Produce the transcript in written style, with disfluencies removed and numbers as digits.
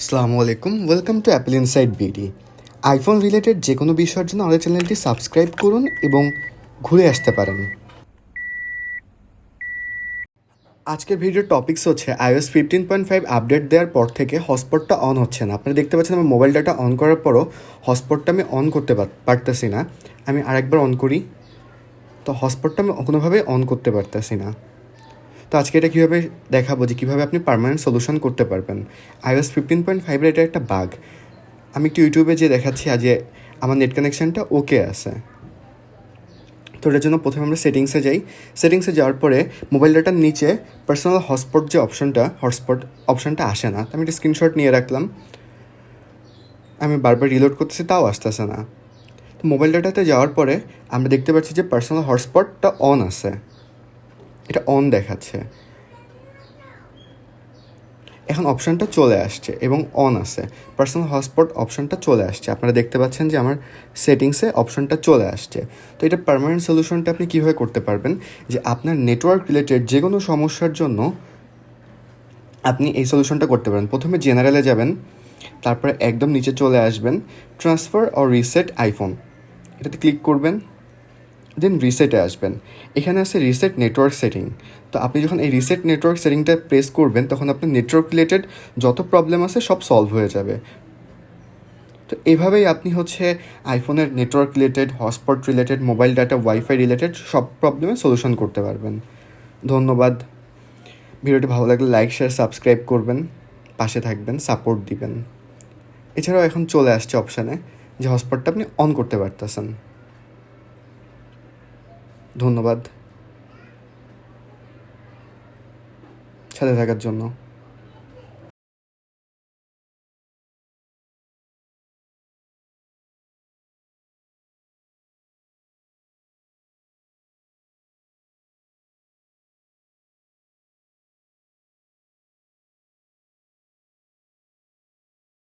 আসসালামু আলাইকুম, welcome to Apple inside BD. IPhone related যে কোনো বিষয়ের জন্য আমাদের চ্যানেলটি সাবস্ক্রাইব করুন এবং ঘুরে আসতে পারেন। আজকের ভিডিওর টপিকস হচ্ছে iOS 15.5 আপডেট দেওয়ার পর থেকে হটস্পটটা অন হচ্ছে না। আপনারা দেখতে পাচ্ছেন আমার মোবাইল ডাটা অন করার পরও হটস্পটটা আমি অন করতে পারতেছি না। আমি আরেকবার অন করি, তো হটস্পটটা আমি কোনোভাবেই অন করতে পারতেছি না। তো আজকে এটা কীভাবে দেখাবো যে কীভাবে আপনি পার্মানেন্ট সলিউশন করতে পারবেন। iOS 15.5-এর এটা একটা বাগ। আমি একটু ইউটিউবে যে দেখাচ্ছি আজ আমার নেট কানেকশানটা ওকে আছে। তো এটার জন্য প্রথমে আমরা সেটিংসে যাই। সেটিংসে যাওয়ার পরে মোবাইল ডাটার নিচে পার্সোনাল হটস্পট যে হটস্পট অপশানটা আসে না। আমি একটা স্ক্রিনশট নিয়ে রাখলাম। আমি বারবার রিলোড করতেছি, তাও আসতেছে না। তো মোবাইল ডাটাতে যাওয়ার পরে আমরা দেখতে পাচ্ছি যে পার্সোনাল হটস্পটটা অন আছে, এটা অন দেখাচ্ছে। এখন অপশানটা চলে আসছে এবং অন আছে, পার্সোনাল হটস্পট অপশানটা চলে আসছে। আপনারা দেখতে পাচ্ছেন যে আমার সেটিংসে অপশানটা চলে আসছে। তো এটা পার্মানেন্ট সলিউশনটা আপনি কীভাবে করতে পারবেন, যে আপনার নেটওয়ার্ক রিলেটেড যে কোনো সমস্যার জন্য আপনি এই সলিউশনটা করতে পারেন। প্রথমে জেনারেলে যাবেন, তারপরে একদম নিচে চলে আসবেন, ট্রান্সফার অর রিসেট আইফোন, এটাতে ক্লিক করবেন, দেন রিসেটে আসবেন। এখানে আছে রিসেট নেটওয়ার্ক সেটিং। তো আপনি যখন এই রিসেট নেটওয়ার্ক সেটিংটা প্রেস করবেন, তখন আপনার নেটওয়ার্ক রিলেটেড যত প্রবলেম আছে সব সলভ হয়ে যাবে। তো এভাবেই আপনি আইফোনের network related, hotspot related, mobile data, wifi related সব প্রবলেমের সলিউশন করতে পারবেন। ধন্যবাদ। ভিডিওটি ভালো লাগলে লাইক, শেয়ার, সাবস্ক্রাইব করবেন, পাশে থাকবেন, সাপোর্ট দিবেন। এছাড়াও এখন চলে আসছে অপশানে যে হটস্পটটা আপনি অন করতে পারতেছেন। ধন্যবাদ সাথে থাকার জন্য।